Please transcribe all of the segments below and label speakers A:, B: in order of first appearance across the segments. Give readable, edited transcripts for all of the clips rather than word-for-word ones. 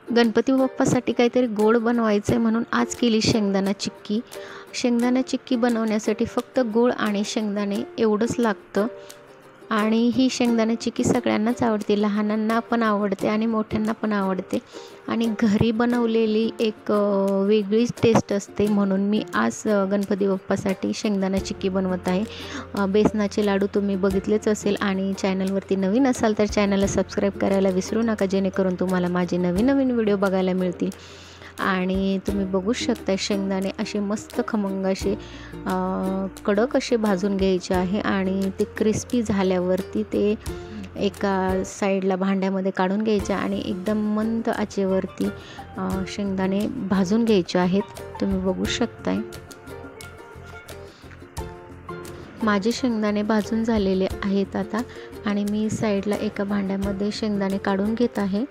A: गणपती बाप्पासाठी काहीतरी गोड बनवायचं आहे म्हणून आज केली शेंगदाणा चिक्की. शेंगदाणा चिक्की बनवण्यासाठी फक्त गूळ आणि शेंगदाणे एवढंच लागतं आणि ही शेंगदाणा चिक्की सगळ्यांनाच आवडते, लहानांना पण आवडते आणि मोठ्यांना पण आवडते आणि घरी बनवलेली एक वेगळीच टेस्ट असते. म्हणून मी आज गणपती बाप्पासाठी शेंगदाणा चिक्की बनवत आहे. बेसनाचे लाडू तुम्ही बघितलेच असेल आणि चॅनलवरती नवीन असाल तर चॅनलला सबस्क्राईब करायला विसरू नका, जेणेकरून तुम्हाला माझे नवीन नवीन व्हिडिओ बघायला मिळतील. आणि तुम्ही बघू शकता शेंगदाणे असे मस्त खमंग असे कडक असे भाजून घ्यायचे आहे आणि ते क्रिस्पी झाल्यावरती ते एका साईडला भांड्यामध्ये काढून घ्यायचे आणि एकदम मंद आचेवरती शेंगदाणे भाजून घ्यायचे आहेत. तुम्ही बघू शकताय माझे शेंगदाणे भाजून झालेले आहेत आता आणि मी साईडला एका भांड्यामध्ये शेंगदाणे काढून घेत आहे.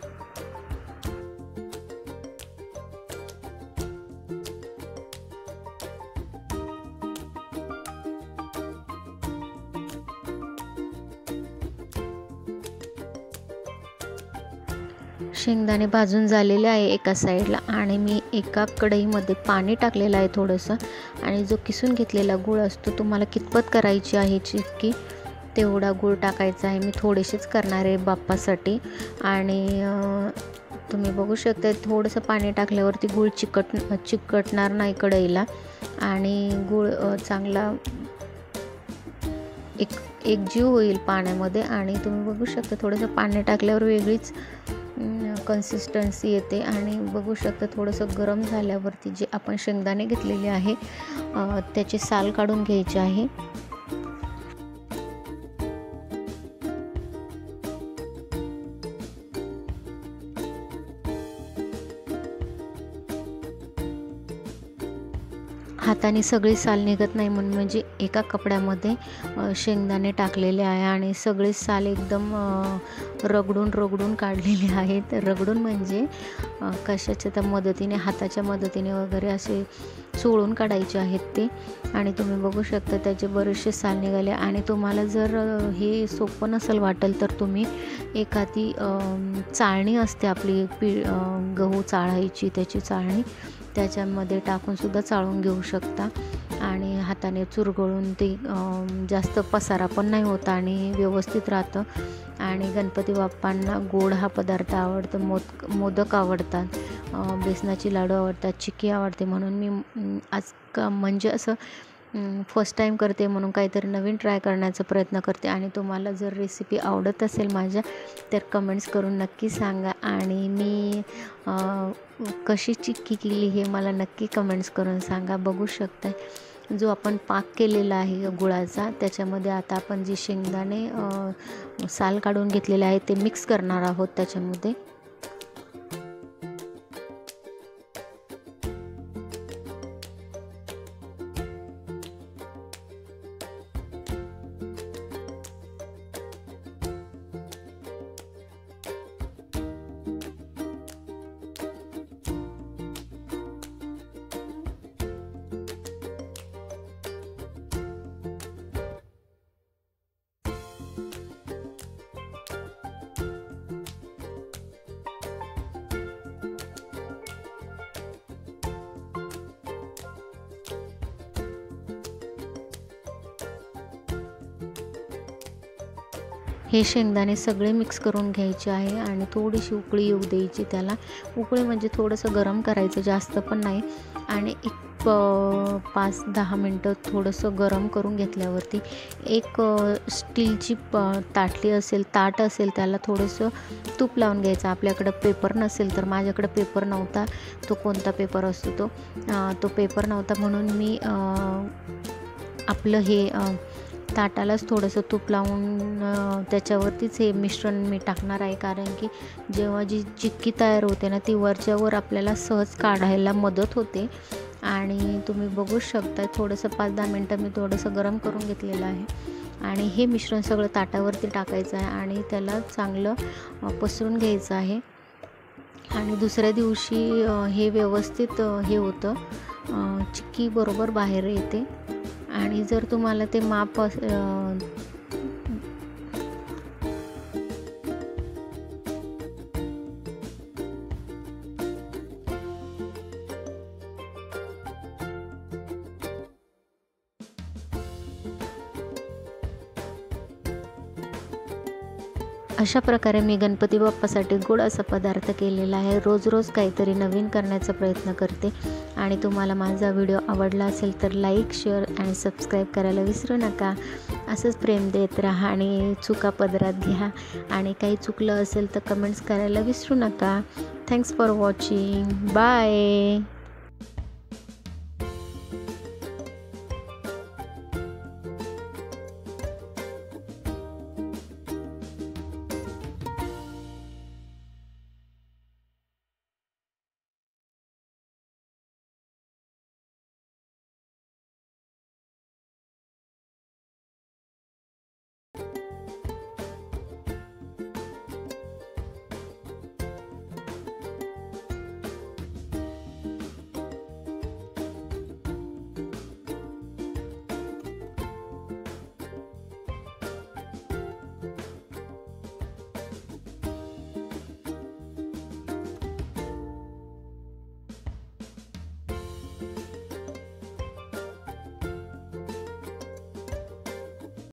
A: शेंगदाणे भाजून झालेले आहे एका साईडला आणि मी एका कढईमध्ये पाणी टाकलेलं आहे थोडंसं आणि जो किसून घेतलेला गूळ असतो, तुम्हाला कितपत करायची आहे चिक्की तेवढा गूळ टाकायचा आहे. मी थोडेसेच करणार आहे बाप्पासाठी आणि तुम्ही बघू शकता थोडंसं पाणी टाकल्यावरती गूळ चिकटणार नाही कढईला आणि गूळ चांगला एकजीव होईल पाण्यामध्ये. आणि तुम्ही बघू शकता थोडंसं पाणी टाकल्यावर वेगळीच कन्सिस्टन्सी येते आणि बघू शकता थोडंसं गरम झाल्यावरती जे आपण शेंगदाणे घेतलेले आहे त्याचे साल काढून घ्यायचे आहे. हाताने सगळी साल निघत नाही म्हणून म्हणजे एका कपड्यामध्ये शेंगदाणे टाकलेले आहे आणि सगळे साल एकदम रगडून काढलेले आहेत. रगडून म्हणजे कशाच्या त्या मदतीने, हाताच्या मदतीने वगैरे असे चोळून काढायचे आहेत ते. आणि तुम्ही बघू शकता त्याचे बरेचसे साल निघाले. आणि तुम्हाला जर हे सोपं नसेल वाटेल तर तुम्ही एखादी चाळणी असते आपली गहू चाळायची, त्याची चाळणी त्याच्यामध्ये टाकूनसुद्धा चाळून घेऊ शकता आणि हाताने चुरगळून ते जास्त पसारा पण नाही होता आणि व्यवस्थित राहतं. आणि गणपती बाप्पांना गोड हा पदार्थ आवडतो, मोदक आवडतात, बेसनाची लाडू आवडतात, चिक्की आवडते. म्हणून मी आज म्हणजे असं फर्स्ट टाईम करते म्हणून काहीतरी नवीन ट्राय करण्याचा प्रयत्न करते. आणि तुम्हाला जर रेसिपी आवडत असेल माझ्या तर कमेंट्स करून नक्की सांगा आणि मी कशी चिक्की केली हे मला नक्की कमेंट्स करून सांगा. बघू शकता जो आपण पाक केलेला आहे गुळाचा त्याच्यामध्ये आता आपण जे शेंगदाणे साल काढून घेतलेले आहे ते मिक्स करणार आहोत त्याच्यामध्ये. हे शेंगदाणे सगळे मिक्स करून घ्यायचे आहे आणि थोडीशी उकळी येऊ द्यायची त्याला. उकळी म्हणजे थोडंसं गरम करायचं, जास्त पण नाही. आणि एक 5-10 मिनटं थोडंसं गरम करून घेतल्यावरती एक स्टीलची ताटली असेल, ताट असेल, त्याला थोडंसं तूप लावून घ्यायचं. आपल्याकडं पेपर नसेल तर, माझ्याकडं पेपर नव्हता, तो कोणता पेपर असतो तो पेपर नव्हता म्हणून मी आपलं हे ताटालाच थोडंसं तूप लावून त्याच्यावरतीच हे मिश्रण मी टाकणार आहे. कारण की जेव्हा जी चिक्की तयार होते ना ती वरच्यावर आपल्याला सहज काढायला मदत होते. आणि तुम्ही बघू शकता थोडंसं 5-10 मिनटं मी थोडंसं गरम करून घेतलेलं आहे. आणि हे मिश्रण सगळं ताटावरती टाकायचं आहे आणि त्याला चांगलं पसरून घ्यायचं आहे. आणि दुसऱ्या दिवशी हे व्यवस्थित हे होतं, चिक्की बरोबर बाहेर येते. आणि जर तुम्हाला ते माप अशा प्रकारे मी गणपती बाप्पासाठी गोड असा पदार्थ केलेला आहे. रोज रोज काहीतरी नवीन करण्याचा प्रयत्न करते आणि तुम्हाला माझा व्हिडिओ आवडला असेल तर लाईक, शेअर आणि सबस्क्राईब करायला विसरू नका. असंच प्रेम देत राहा आणि चुका पदरात घ्या आणि काही चुकलं असेल तर कमेंट्स करायला विसरू नका. Thanks for watching. बाय.